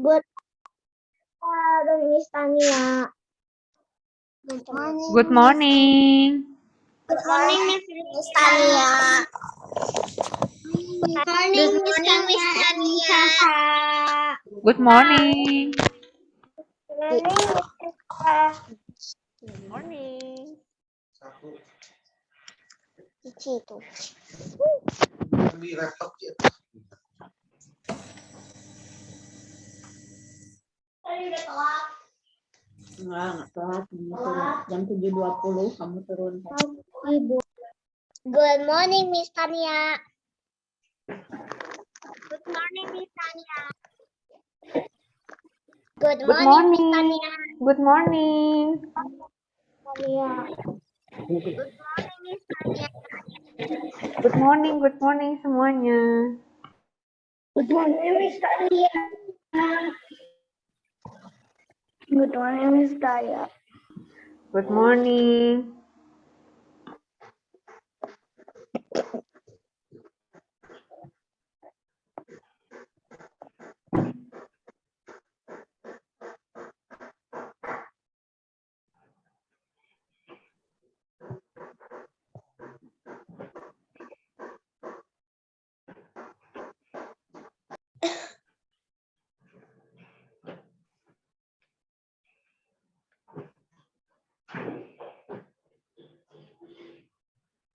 Good morning, Miss Tania. Good morning. Good morning. Good morning, Miss Tania. Good morning, Miss Tania. Good morning. Good morning, Miss Good morning. Itu. Enggak telat. Kamu turun. Jam 7.20 kamu turun. Ibu. Good morning, Miss Tania. Good morning, Miss Tania. Good Good morning, Miss morning. Tania. Good morning. Tania. Good morning, Miss Tania. Good morning. Good morning semuanya. Good morning, Miss Tania. Good morning, Miss Tania. Good morning.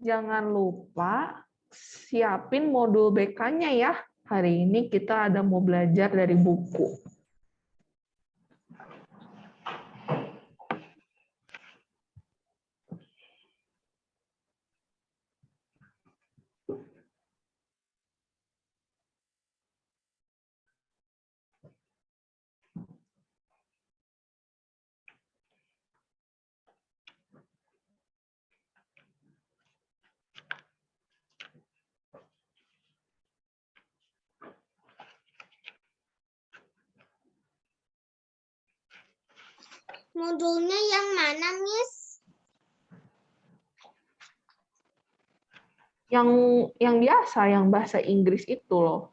Jangan lupa siapin modul BK-nya ya. Hari ini kita ada mau belajar dari buku. Modulnya yang mana, Miss? Yang biasa, yang bahasa Inggris itu loh.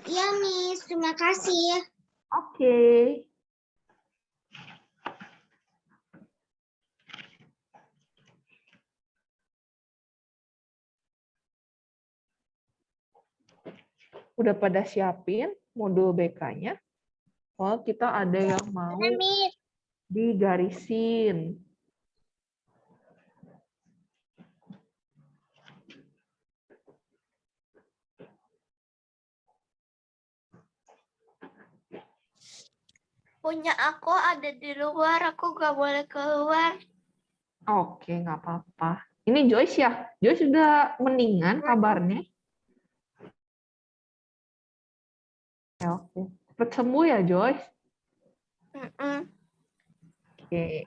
Iya, Miss. Terima kasih. Oke. Udah pada siapin modul BK-nya? Oh, kita ada yang mau Mana, Miss? digarisin. Punya aku ada di luar. Aku gak boleh keluar. Oke, nggak apa-apa. Ini Joyce ya? Joyce sudah mendingan kabarnya? Ya, oke. Cepat sembuh ya, Joyce? Oke.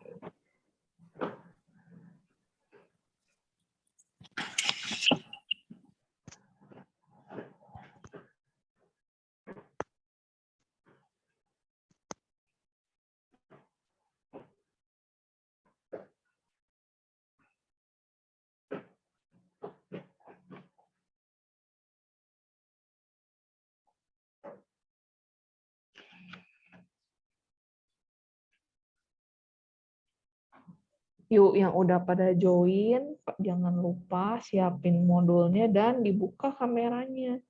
Yuk, yang udah pada join, jangan lupa siapin modulnya dan dibuka kameranya.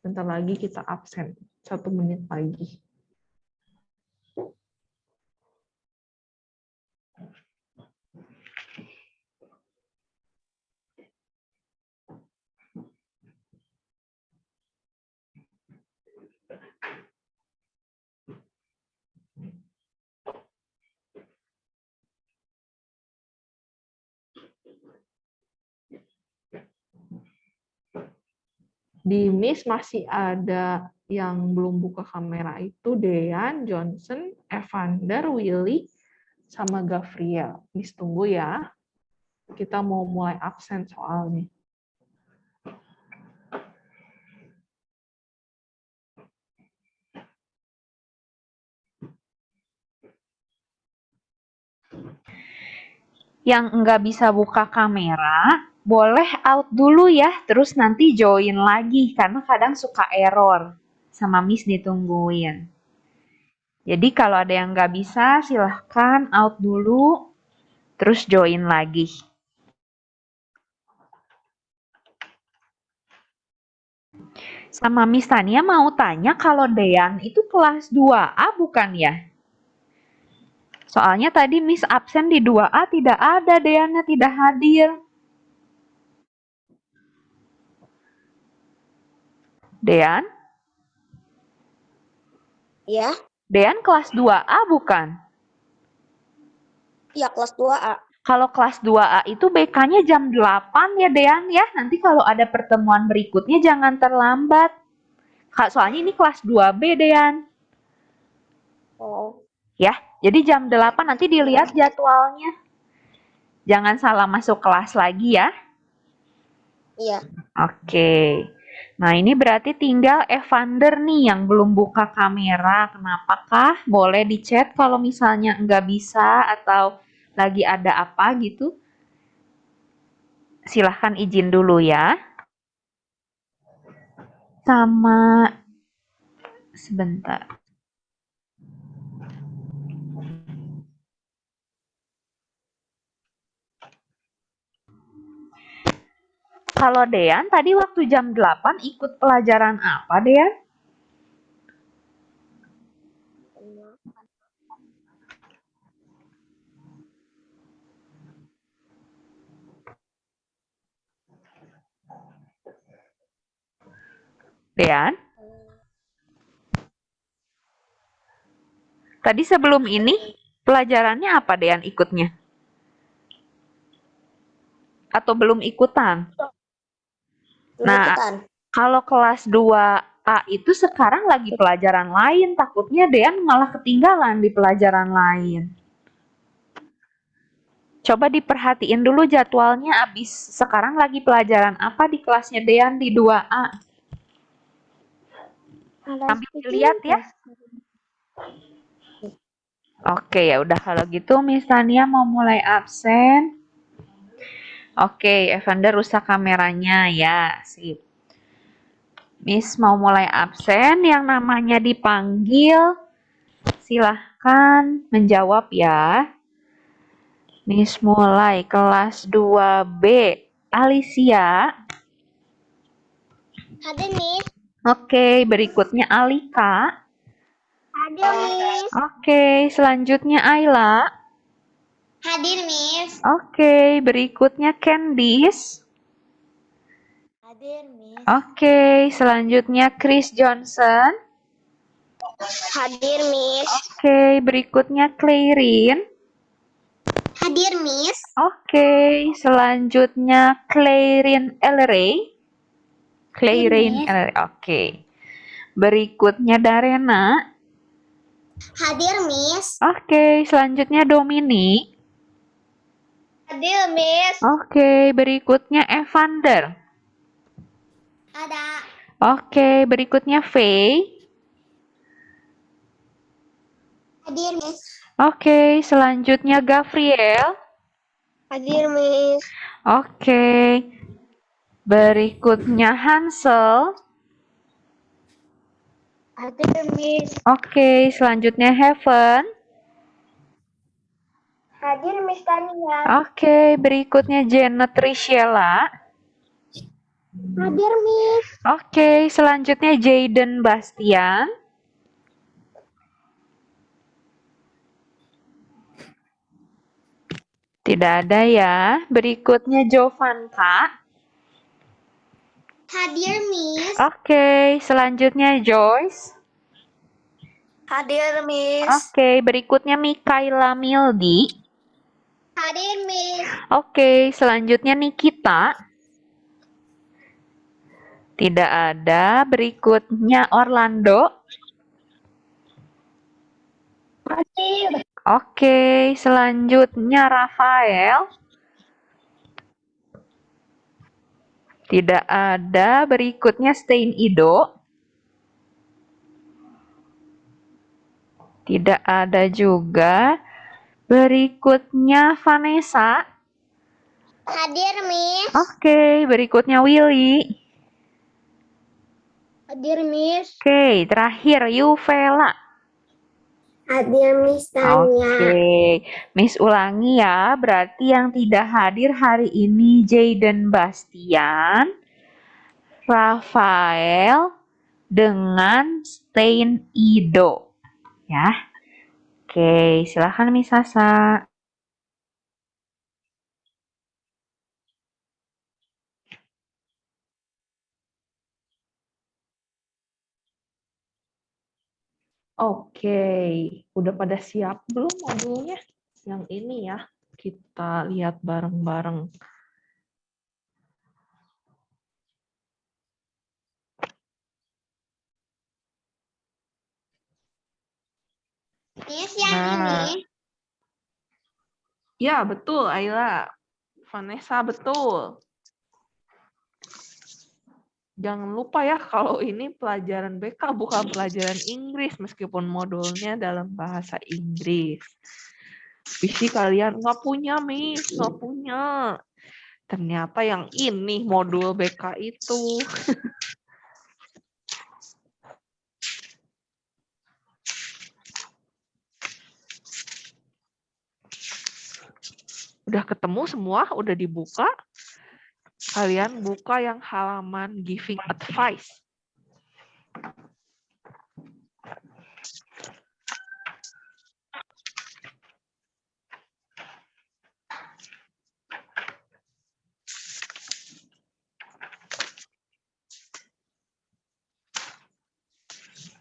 Bentar lagi kita absen. 1 menit lagi. Di Miss masih ada yang belum buka kamera itu Dean, Johnson, Evander, Willy, sama Gavriel. Miss tunggu ya. Kita mau mulai absen soalnya. Yang nggak bisa buka kamera, boleh out dulu ya, terus nanti join lagi, karena kadang suka error. sama Miss ditungguin. Jadi kalau ada yang nggak bisa, silahkan out dulu, terus join lagi. Sama Miss Tania mau tanya kalau Dean itu kelas 2A bukan ya? Soalnya tadi Miss absen di 2A tidak ada, Deannya tidak hadir. Dean? Ya, Dean kelas 2A bukan? ya kelas 2A. Kalau kelas 2A itu BK-nya jam 8 ya Dean ya. Nanti kalau ada pertemuan berikutnya jangan terlambat. Soalnya ini kelas 2B Dean. Oh, Ya, jadi jam 8 nanti dilihat jadwalnya. Jangan salah masuk kelas lagi ya. iya. Oke. Nah, ini berarti tinggal Evander nih yang belum buka kamera. Kenapakah? Boleh di chat kalau misalnya nggak bisa atau lagi ada apa gitu. Silahkan izin dulu ya. Sama sebentar. Kalau Dean tadi waktu jam 8 ikut pelajaran apa, Dean? Dean? Tadi sebelum ini pelajarannya apa Dean ikutnya? Atau belum ikutan? Nah, kalau kelas 2A itu sekarang lagi pelajaran lain, takutnya Dean malah ketinggalan di pelajaran lain. Coba diperhatiin dulu jadwalnya abis sekarang lagi pelajaran apa di kelasnya Dean di 2A. Sambil dilihat ya. Oke, ya udah kalau gitu Miss Tania mau mulai absen. Oke, Evander rusak kameranya ya. Sip. Miss mau mulai absen, yang namanya dipanggil silahkan menjawab ya. Miss mulai kelas 2B. Alicia. Hadir, Miss. Oke, berikutnya Alika. Hadir, Miss. Oke, selanjutnya Ayla. Hadir, Miss. Oke, berikutnya Candice. Hadir, Miss. Oke, selanjutnya Chris Johnson. Hadir, Miss. Oke, berikutnya Clarin. Hadir, Miss. Oke, selanjutnya Clarin Ellery. Clarin Ellery, oke. Berikutnya Darena. Hadir, Miss. Oke, selanjutnya Dominic. Hadir, Miss. Oke, berikutnya Evander. Ada. Oke, berikutnya Faye. Hadir, Miss. Oke, selanjutnya Gabriel. Hadir, Miss. Oke, berikutnya Hansel. Hadir, Miss. Oke, selanjutnya Heaven. Hadir, Miss Tania. Oke, berikutnya Janet Rishella. Hadir, Miss. Oke, selanjutnya Jaden Bastian. Tidak ada ya. Berikutnya Jovanka. Hadir, Miss. Oke, selanjutnya Joyce. Hadir, Miss. Oke, berikutnya Mikaela Mildi. Hadir, Miss. Oke, selanjutnya Nikita. Tidak ada. Berikutnya Orlando. Hadir. Oke, selanjutnya Rafael. Tidak ada. Berikutnya Stein Ido. Tidak ada juga. Berikutnya Vanessa. Hadir, Miss. Oke, berikutnya Willy. Hadir, Miss. Oke, terakhir Yuvela. Hadir, Miss Oke, Miss ulangi ya. Berarti yang tidak hadir hari ini Jayden Bastian, Rafael, dengan Stein Ido. Ya. Oke, silahkan Miss Sasa. Oke, udah pada siap belum modulnya? Yang ini ya, kita lihat bareng-bareng. Miss yang Nah, ini. ya betul Ayla. Vanessa betul. Jangan lupa ya kalau ini pelajaran BK bukan pelajaran Inggris meskipun modulnya dalam bahasa Inggris. Visi kalian nggak punya, Miss, nggak punya. Ternyata yang ini modul BK itu. Udah ketemu semua, udah dibuka. Kalian buka yang halaman giving advice.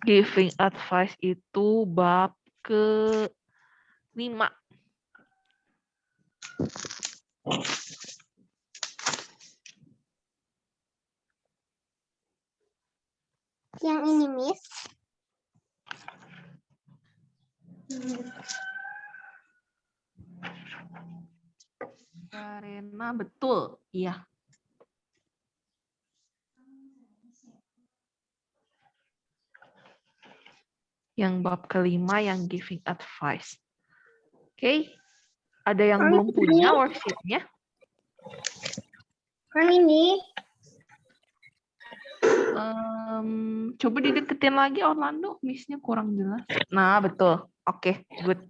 Giving advice itu bab ke-5. Yang ini, Miss. Karena betul, iya. Yang bab ke-5 yang giving advice. Oke, ada yang belum punya worksheet-nya? Yang ini. Coba dideketin lagi Orlando, miss-nya kurang jelas. Nah, betul. Oke, good.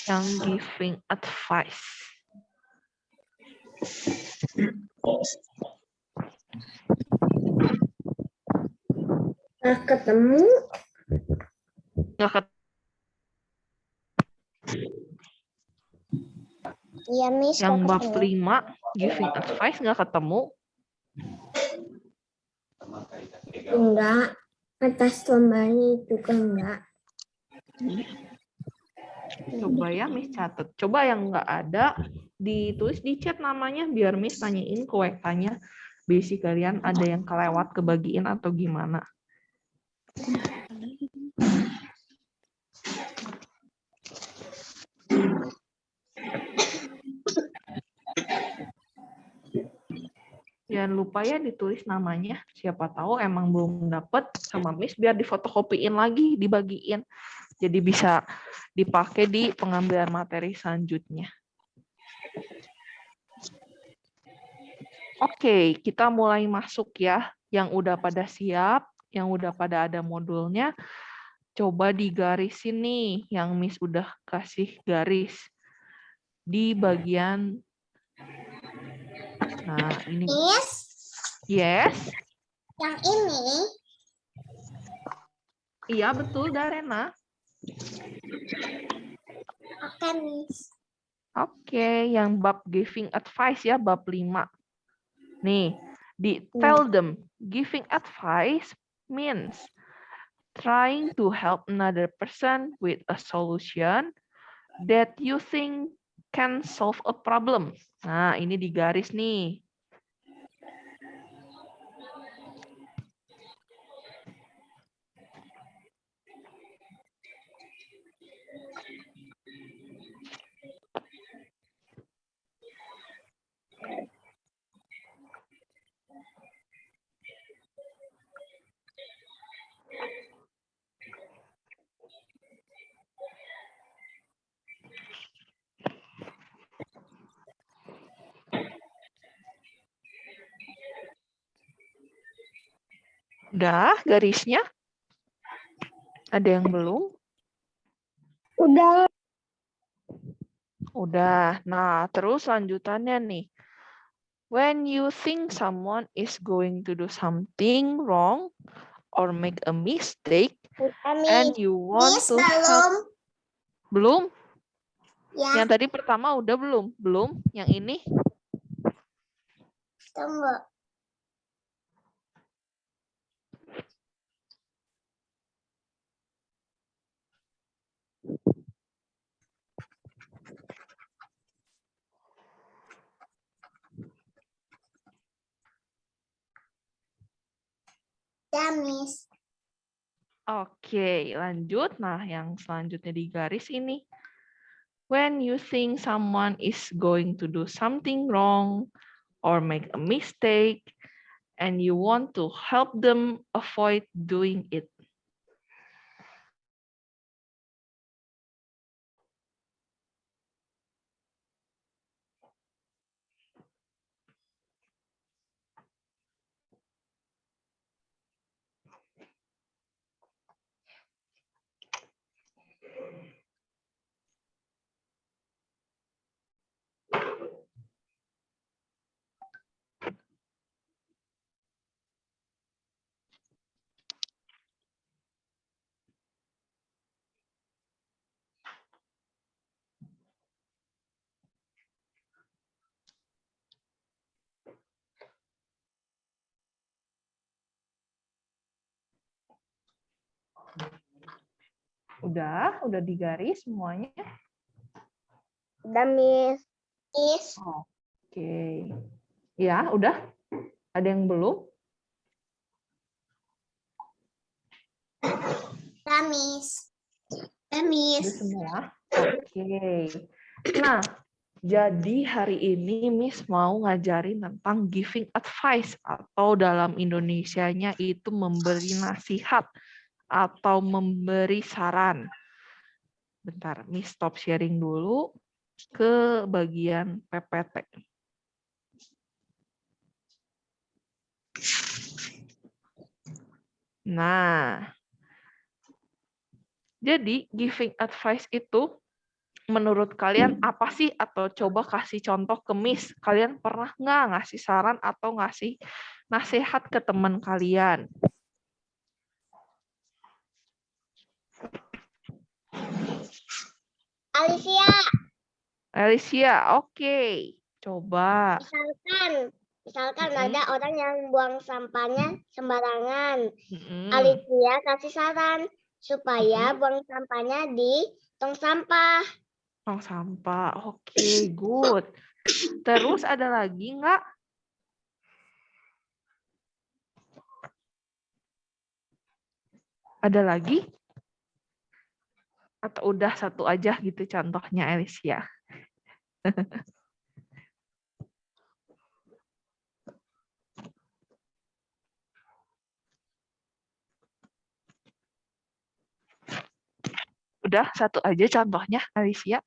Yang giving advice. Nah, ketemu. Nggak ketemu. Iya, Miss. Yang kok bab ketemu. 5, giving advice nggak ketemu. Enggak. Atas lembarnya juga enggak. Coba ya, Miss catat. Coba yang nggak ada, ditulis di chat namanya, biar Miss tanyain ke WK-nya. Basic kalian ada yang kelewat, kebagiin, atau gimana. Jangan lupa ya ditulis namanya. Siapa tahu emang belum dapet sama Miss, biar difotokopiin lagi, dibagiin. Jadi bisa dipakai di pengambilan materi selanjutnya. Oke, kita mulai masuk ya. Yang udah pada siap, yang udah pada ada modulnya, coba digarisin nih, yang Miss udah kasih garis di bagian. Nah, ini. Miss. Yes. Yang ini. Iya, betul, Darena. Oke, Miss. Oke, yang bab giving advice ya, bab 5. Nih, tell them giving advice means trying to help another person with a solution that you think can solve a problem. Nah, ini digaris nih. Udah garisnya? Ada yang belum? Udah. Udah. Nah, terus lanjutannya nih. When you think someone is going to do something wrong or make a mistake and you want Miss to belum. help. Belum? Ya, Yang tadi pertama udah belum? Belum. Yang ini? tunggu. Ya, Miss. Oke, lanjut. Nah, yang selanjutnya di garis ini. When you think someone is going to do something wrong or make a mistake and you want to help them avoid doing it. Udah digaris semuanya. Udah, Miss. Miss. Oke. Ya, udah. Ada yang belum? Udah, Miss. Udah, Udah Miss. semua? Oke. Nah, jadi hari ini Miss mau ngajarin tentang giving advice atau dalam Indonesianya itu memberi nasihat atau memberi saran. Bentar, Miss stop sharing dulu ke bagian PPT. Nah, jadi giving advice itu menurut kalian apa sih? Atau coba kasih contoh ke Miss. Kalian pernah nggak ngasih saran atau ngasih nasihat ke teman kalian? Alicia, Alicia, oke. Coba. misalkan Mm-mm. ada orang yang buang sampahnya sembarangan. Mm-mm. Alicia kasih saran supaya buang sampahnya di tong sampah. Tong sampah. Oke, good. Terus ada lagi nggak? Ada lagi? Atau udah satu aja gitu contohnya Alicia? Udah satu aja contohnya Alicia?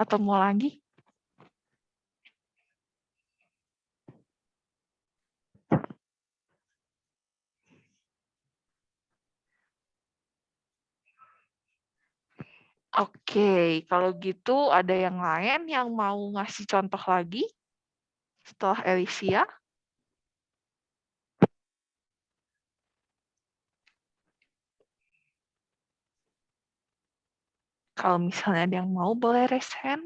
Atau mau lagi? Oke, kalau gitu ada yang lain yang mau ngasih contoh lagi setelah Alicia? Kalau misalnya ada yang mau, boleh raise hand.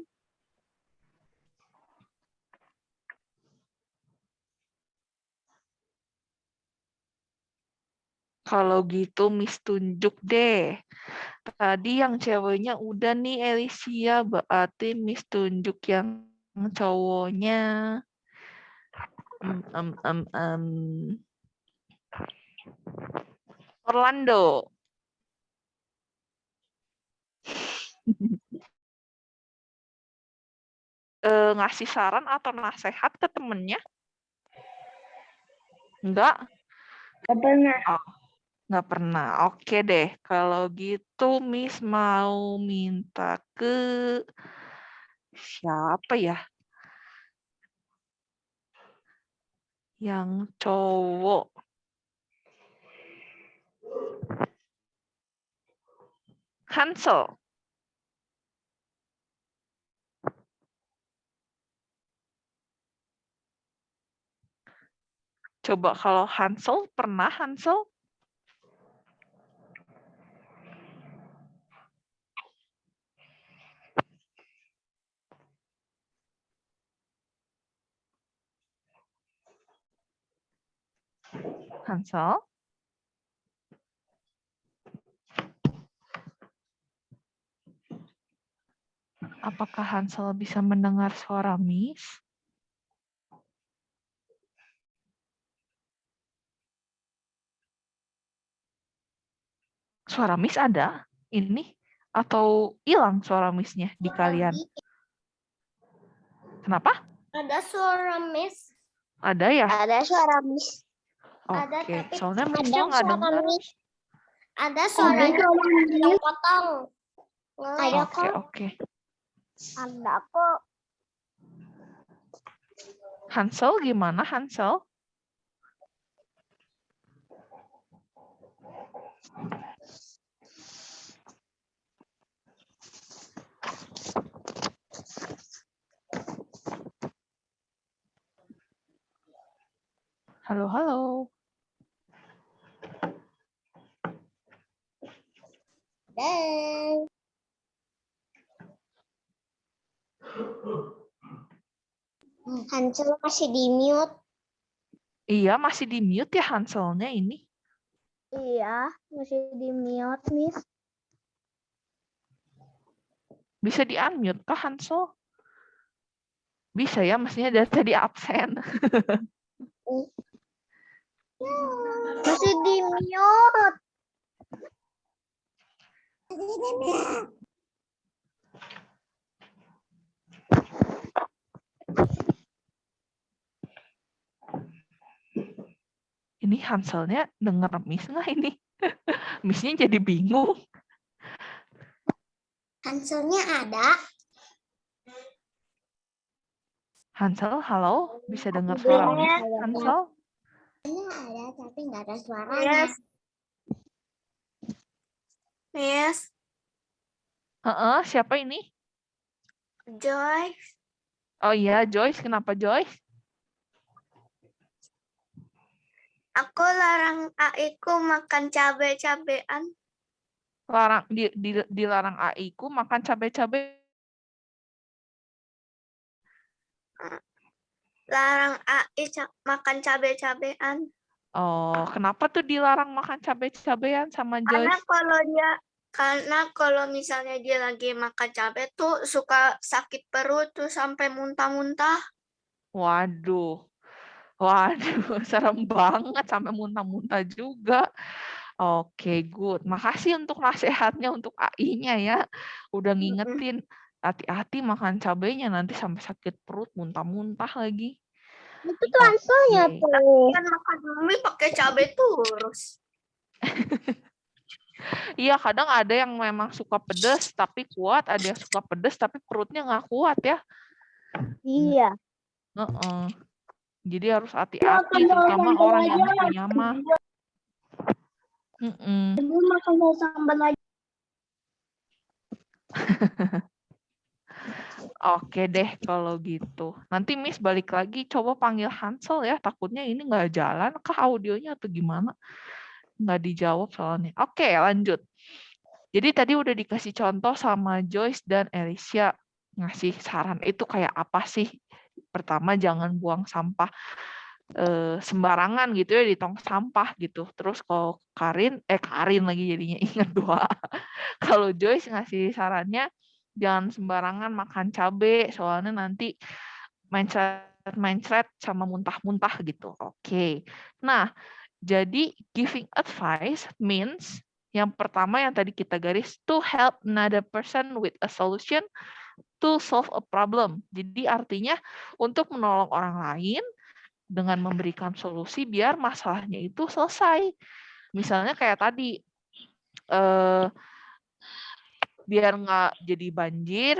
Kalau gitu Miss tunjuk deh. Tadi yang ceweknya udah nih Alicia, berarti Miss tunjuk yang cowoknya. Orlando. Ngasih saran atau nasihat ke temennya? Enggak? Gak pernah. Oh, nggak pernah. Oke deh. Kalau gitu Miss mau minta ke siapa ya? Yang cowok. Hansel. Coba kalau Hansel, pernah Hansel? Hansel? Apakah Hansel bisa mendengar suara Miss? Suara Miss ada? Ini? Atau hilang suara Miss-nya di kalian? Kenapa? Ada suara Miss. Ada ya? Ada suara Miss. Ada, Oke, tapi soalnya Ada Miss-nya nggak suara dengar. Miss. Ada Ada suaranya suara Miss. potong. Ada Oke, kok. oke. Ada kok. Hansel gimana Hansel? Halo, halo. Dan Hansel masih di mute. Iya, masih di mute ya Hanselnya ini. Iya, masih di mute, Miss. Bisa di-unmute kah Hansel? Bisa ya, mestinya dari tadi absen. Masih di mute. Ini Hanselnya denger Miss nggak ini? Miss-nya jadi bingung. Hanselnya ada. Hansel, halo? Bisa dengar suara Miss? Iya. Hansel? Ada, tapi nggak ada suaranya. Miss. Miss. Heeh, siapa ini? Joyce. Oh iya, Joyce. Kenapa Joyce? Aku larang aiku makan cabai-cabean. Dilarang AI-ku makan cabai-cabai. Larang AI makan cabai-cabean. Oh, kenapa tuh dilarang makan cabai-cabean sama Karena Joyce? kalau misalnya dia lagi makan cabai tuh suka sakit perut tuh sampai muntah-muntah. Waduh, serem banget sampai muntah-muntah juga. Oke, good. Makasih untuk nasihatnya untuk AI-nya ya. Udah ngingetin, hati-hati makan cabainya nanti sampai sakit perut, muntah-muntah lagi. Itu tuh Hanselnya Oke. tuh. Kan makan mie pakai cabai terus. Iya, kadang ada yang memang suka pedas tapi kuat, ada yang suka pedas tapi perutnya nggak kuat ya. Iya. Heeh. Jadi harus hati-hati, terutama orang yang punya mah. Ibu makan sambal aja. Oke deh kalau gitu. Nanti Miss balik lagi, coba panggil Hansel ya. Takutnya ini nggak jalan kah audionya atau gimana? Nggak dijawab soalnya. Oke, lanjut. Jadi tadi udah dikasih contoh sama Joyce dan Alicia. Ngasih saran itu kayak apa sih? Pertama, jangan buang sampah sembarangan gitu ya di tong sampah gitu. Terus kalau Karin lagi jadinya ingat dua. Kalau Joyce ngasih sarannya jangan sembarangan makan cabai soalnya nanti mindset sama muntah-muntah gitu. Oke. Nah, jadi giving advice means yang pertama yang tadi kita garis to help another person with a solution to solve a problem. Jadi artinya untuk menolong orang lain dengan memberikan solusi biar masalahnya itu selesai. Misalnya kayak tadi, biar nggak jadi banjir,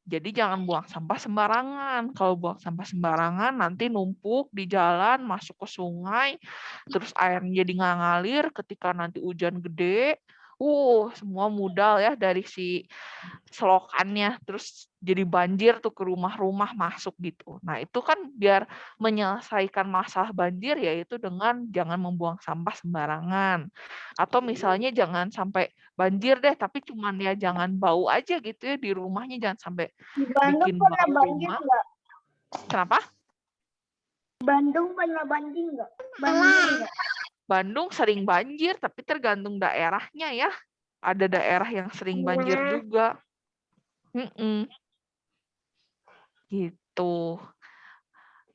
jadi jangan buang sampah sembarangan. Kalau buang sampah sembarangan nanti numpuk di jalan, masuk ke sungai, terus airnya jadi nggak ngalir ketika nanti hujan gede, Semua modal ya dari si selokannya, terus jadi banjir tuh ke rumah-rumah masuk gitu. Nah, itu kan biar menyelesaikan masalah banjir yaitu dengan jangan membuang sampah sembarangan. Atau misalnya jangan sampai banjir deh, tapi cuman ya jangan bau aja gitu ya di rumahnya, jangan sampai Di Bandung bikin pernah bau banjir rumah. nggak? Kenapa? Bandung pernah banjir nggak? Banjir nggak? Bandung sering banjir, tapi tergantung daerahnya ya. Ada daerah yang sering banjir juga. Gitu.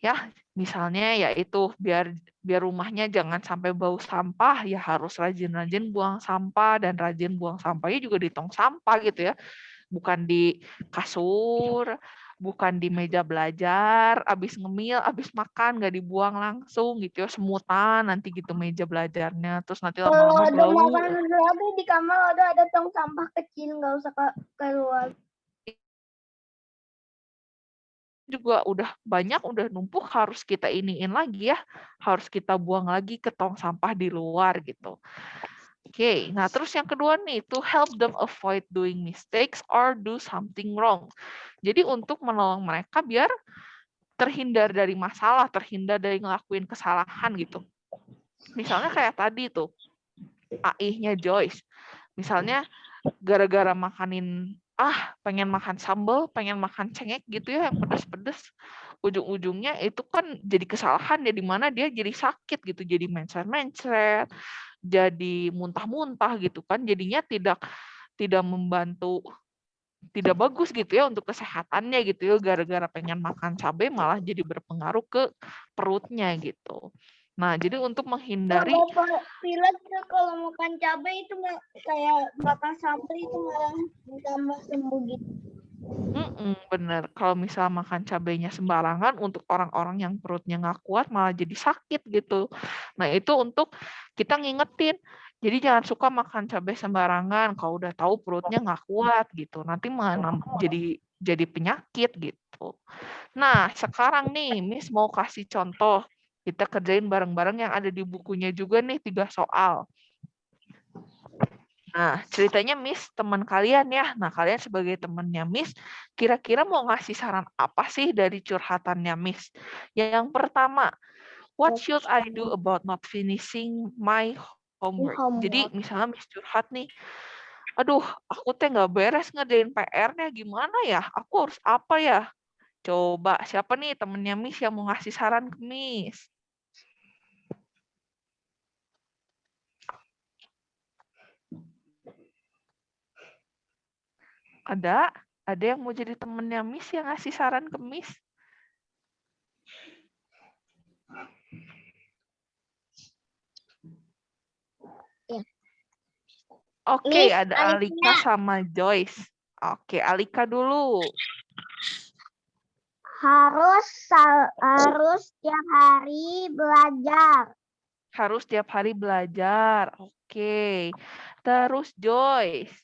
Ya, misalnya ya itu biar rumahnya jangan sampai bau sampah, ya harus rajin-rajin buang sampah dan rajin buang sampahnya juga di tong sampah gitu ya. Bukan di kasur, bukan di meja belajar, habis ngemil, habis makan nggak dibuang langsung gitu ya, semutan nanti gitu meja belajarnya, terus nanti Kalau lama-lama ada bau. makan sesuatu di kamar ada tong sampah kecil, nggak usah keluar. Juga udah banyak, udah numpuk, harus kita iniin lagi ya, harus kita buang lagi ke tong sampah di luar gitu. Oke, nah terus yang kedua nih, to help them avoid doing mistakes or do something wrong. Jadi untuk menolong mereka biar terhindar dari masalah, terhindar dari ngelakuin kesalahan gitu. Misalnya kayak tadi tuh, AI-nya Joyce. Misalnya gara-gara pengen makan sambal, pengen makan cengek gitu ya yang pedes-pedes. Ujung-ujungnya itu kan jadi kesalahan ya, di mana dia jadi sakit gitu, jadi mencret-mencret, jadi muntah-muntah gitu kan. Jadinya tidak membantu, tidak bagus gitu ya untuk kesehatannya gitu ya, gara-gara pengen makan cabai malah jadi berpengaruh ke perutnya gitu. Nah, jadi untuk menghindari Pilek tuh kalau makan cabai itu kayak makan sambal itu malah tambah sembuh gitu. bener. Kalau misal makan cabainya sembarangan, untuk orang-orang yang perutnya nggak kuat malah jadi sakit gitu. Nah, itu untuk kita ngingetin. Jadi jangan suka makan cabai sembarangan kalau udah tahu perutnya nggak kuat gitu. Nanti malah jadi penyakit gitu. Nah, sekarang nih Miss mau kasih contoh. Kita kerjain bareng-bareng yang ada di bukunya juga nih, 3 soal. Nah, ceritanya Miss teman kalian ya. Nah, kalian sebagai temannya Miss, kira-kira mau ngasih saran apa sih dari curhatannya Miss? Yang pertama, what should I do about not finishing my homework? Jadi, misalnya Miss curhat nih, aduh, aku teh nggak beres ngerjain PR-nya, gimana ya? Aku harus apa ya? Coba, siapa nih temennya Miss yang mau ngasih saran ke Miss? Ada? Ada yang mau jadi temennya Miss yang ngasih saran ke Miss? Ya. Oke, Miss ada Alika sama Joyce. Oke, Alika dulu. Harus tiap hari belajar. Harus tiap hari belajar. Oke. Terus Joyce.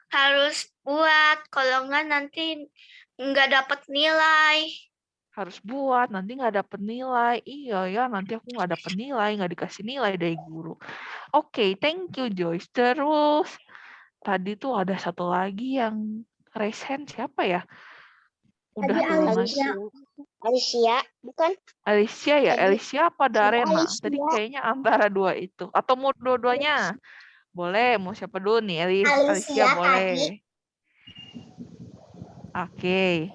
Harus buat, kalau nggak nanti nggak dapat nilai. Harus buat, nanti nggak dapet nilai. Iya ya, nanti aku nggak dapet nilai, nggak dikasih nilai dari guru. Oke, thank you Joyce. Terus, tadi tuh ada satu lagi yang raise hand, siapa ya? Udah Tadi belum? Alicia, bukan? Alicia ya? Tadi Alicia apa Darena? Tadi Alicia. kayaknya antara dua itu. Atau mau dua-duanya? Boleh, mau siapa dulu nih? Alicia Alicia boleh. Oke.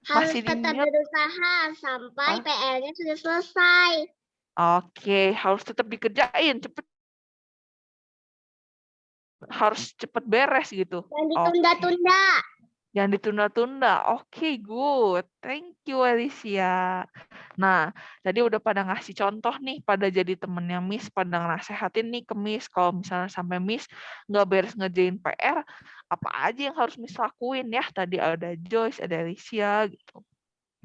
Harus Masih tetap di-mute? berusaha sampai PR-nya sudah selesai. Oke, harus tetap dikerjain, cepet. Harus cepet beres gitu. Yang ditunda-tunda. Yang ditunda-tunda. Oke, good. Thank you, Alicia. Nah, tadi udah pada ngasih contoh nih, pada jadi temennya Miss, pada nasehatin nih ke Miss, kalau misalnya sampai Miss nggak beres ngerjain PR, apa aja yang harus Miss lakuin ya? Tadi ada Joyce, ada Alicia gitu.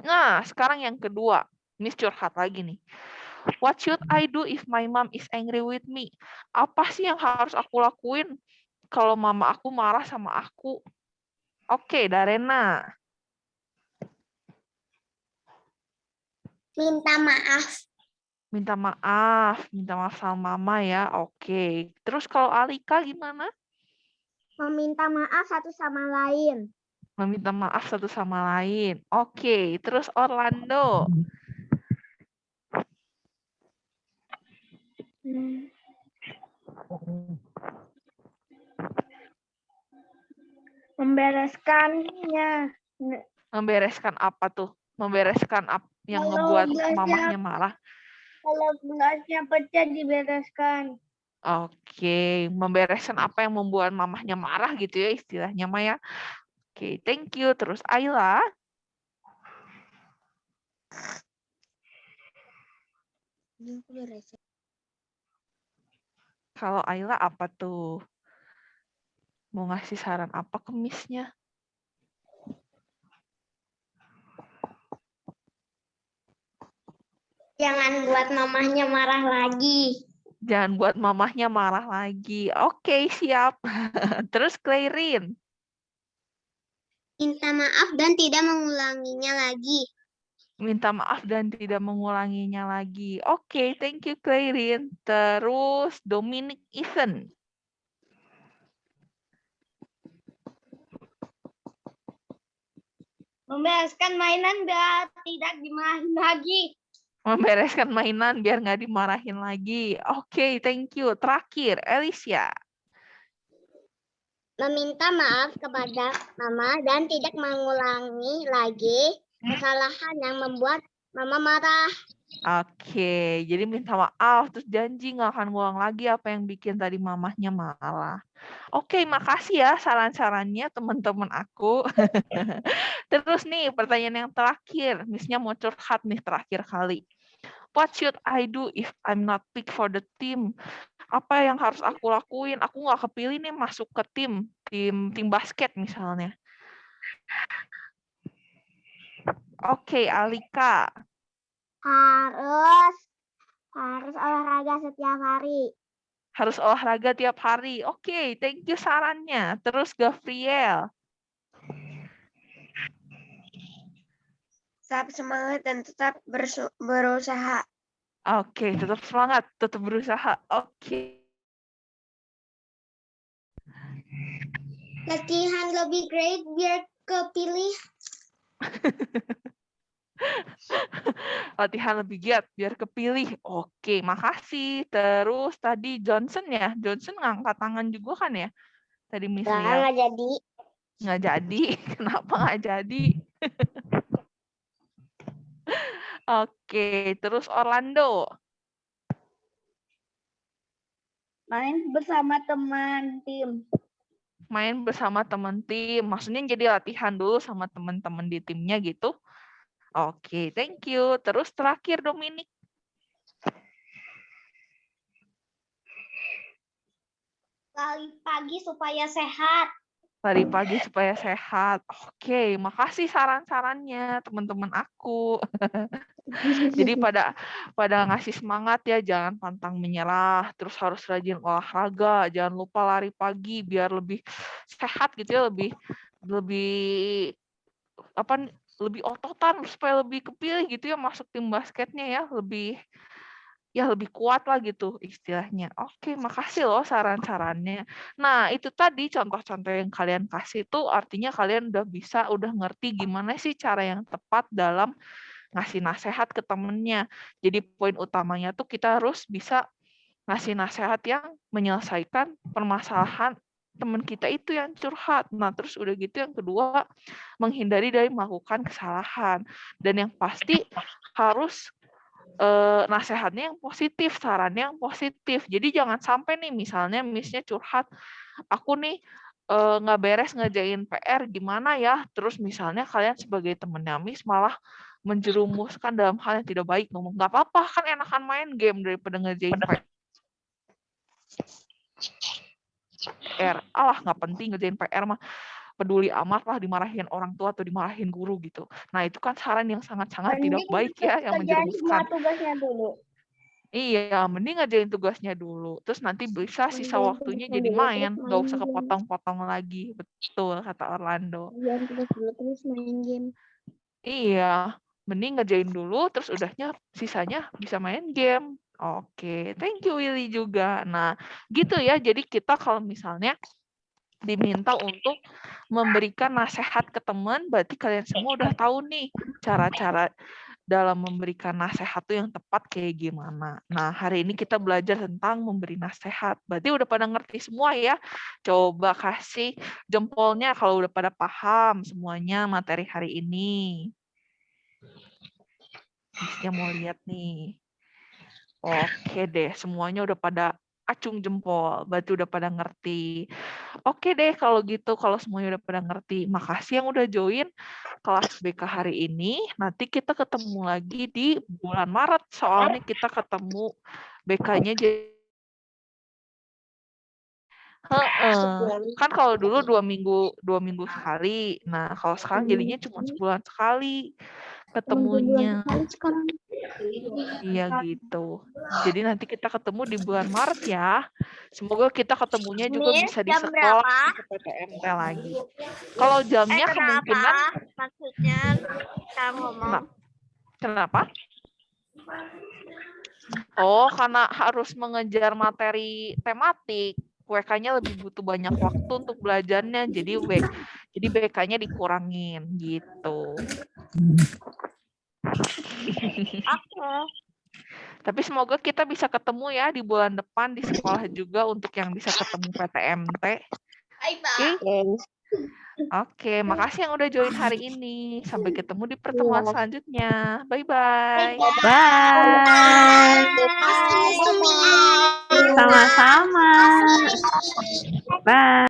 Nah, sekarang yang kedua, Miss curhat lagi nih. What should I do if my mom is angry with me? Apa sih yang harus aku lakuin kalau mama aku marah sama aku? Oke, Darena. Minta maaf. Minta maaf sama mama ya. Oke. Terus kalau Alika gimana? Meminta maaf satu sama lain. Meminta maaf satu sama lain. Oke. Terus Orlando. Membereskannya. Membereskan apa tuh? Membereskan yang Kalau ngebuat gelasnya- mamahnya marah. Kalau gelasnya pecah dibereskan. Oke, membereskan apa yang membuat mamahnya marah gitu ya istilahnya Maya. Oke, thank you. Terus Ayla. Kalau Ayla apa tuh? Mau ngasih saran apa ke Miss-nya? Jangan buat mamahnya marah lagi. Jangan buat mamahnya marah lagi. Oke, siap. Terus Clarin. Minta maaf dan tidak mengulanginya lagi. Minta maaf dan tidak mengulanginya lagi. Oke, thank you Clarin. Terus Dominic Ethan. Membereskan mainan dan tidak dimarahin lagi. Membereskan mainan biar nggak dimarahin lagi. Oke, thank you. Terakhir, Alicia. Meminta maaf kepada mama dan tidak mengulangi lagi kesalahan yang membuat mama marah. Oke, jadi minta maaf, terus janji nggak akan ngulang lagi apa yang bikin tadi mamahnya marah. Oke, makasih ya saran-sarannya teman-teman aku. Terus nih, pertanyaan yang terakhir. Miss-nya mau curhat nih terakhir kali. What should I do if I'm not picked for the team? Apa yang harus aku lakuin? Aku nggak kepilih nih masuk ke tim basket misalnya. Oke, Alika. Harus olahraga setiap hari. Harus olahraga tiap hari. Oke, thank you sarannya. Terus Gavriel. Tetap semangat dan tetap berusaha. Oke, tetap semangat, tetap berusaha. Oke. Latihan lebih great biar kepilih. Latihan lebih giat biar kepilih. Oke, makasih. Terus tadi Johnson ya. Johnson ngangkat tangan juga kan ya? Tadi Miss Lia. Nggak jadi. Nggak jadi. Kenapa nggak jadi? Oke, terus Orlando. Main bersama teman tim. Main bersama teman tim. Maksudnya jadi latihan dulu sama teman-teman di timnya gitu. Oke, thank you. Terus terakhir Dominic. Lari pagi supaya sehat. Lari pagi supaya sehat. Oke, makasih saran-sarannya teman-teman aku. Jadi pada ngasih semangat ya, jangan pantang menyerah, terus harus rajin olahraga, jangan lupa lari pagi biar lebih sehat gitu ya, lebih ototan supaya lebih kepilih gitu ya masuk tim basketnya ya, lebih kuat lah gitu istilahnya. Oke, makasih loh saran-sarannya. Nah, itu tadi contoh-contoh yang kalian kasih tuh artinya kalian udah ngerti gimana sih cara yang tepat dalam ngasih nasihat ke temennya. Jadi poin utamanya tuh kita harus bisa ngasih nasihat yang menyelesaikan permasalahan teman kita itu yang curhat. Nah, terus udah gitu yang kedua, menghindari dari melakukan kesalahan. Dan yang pasti harus nasihatnya yang positif, sarannya yang positif. Jadi jangan sampai nih misalnya Miss-nya curhat, aku nih nggak beres ngerjain PR gimana ya, terus misalnya kalian sebagai temennya Miss malah menjerumuskan dalam hal yang tidak baik, ngomong nggak apa-apa kan enakan main game daripada ngerjain PR. Alah nggak penting ngerjain PR mah, peduli amat lah dimarahin orang tua atau dimarahin guru gitu. Nah itu kan saran yang sangat-sangat tidak baik ya, yang menjerumuskan. Tugasnya dulu. Iya, mending ngerjain tugasnya dulu. Terus nanti bisa sisa waktunya jadi main, nggak usah kepotong-potong lagi. Betul kata Orlando. Jangan tugas dulu terus main game. Iya, Mending ngerjain dulu, terus udahnya sisanya bisa main game. Oke, thank you Willy juga. Nah, gitu ya. Jadi kita kalau misalnya diminta untuk memberikan nasihat ke teman, berarti kalian semua udah tahu nih cara-cara dalam memberikan nasihat tuh yang tepat kayak gimana. Nah, hari ini kita belajar tentang memberi nasihat. Berarti udah pada ngerti semua ya. Coba kasih jempolnya kalau udah pada paham semuanya materi hari ini. Missnya mau lihat nih. Oke deh, semuanya udah pada acung jempol. Berarti udah pada ngerti. Oke deh kalau gitu, kalau semuanya udah pada ngerti. Makasih yang udah join kelas BK hari ini. Nanti kita ketemu lagi di bulan Maret. Soalnya kita ketemu BK-nya jadi kan kalau dulu 2 minggu sekali. Nah, kalau sekarang jadinya cuma sebulan sekali ketemunya. Iya gitu. Jadi nanti kita ketemu di bulan Maret ya. Semoga kita ketemunya juga Miss, bisa di jam sekolah berapa? di PTMT lagi. Kalau jamnya Kenapa? kemungkinan Maksudnya kita ngomong. kenapa? Oh, karena harus mengejar materi tematik. WK-nya lebih butuh banyak waktu untuk belajarnya. Jadi BK-nya dikurangin gitu. Oke. Tapi semoga kita bisa ketemu ya di bulan depan di sekolah juga untuk yang bisa ketemu PTMT. Oke, makasih yang udah join hari ini. Sampai ketemu di pertemuan selanjutnya. Bye-bye. Bye. Makasih, Miss Mia. Sama-sama. Bye.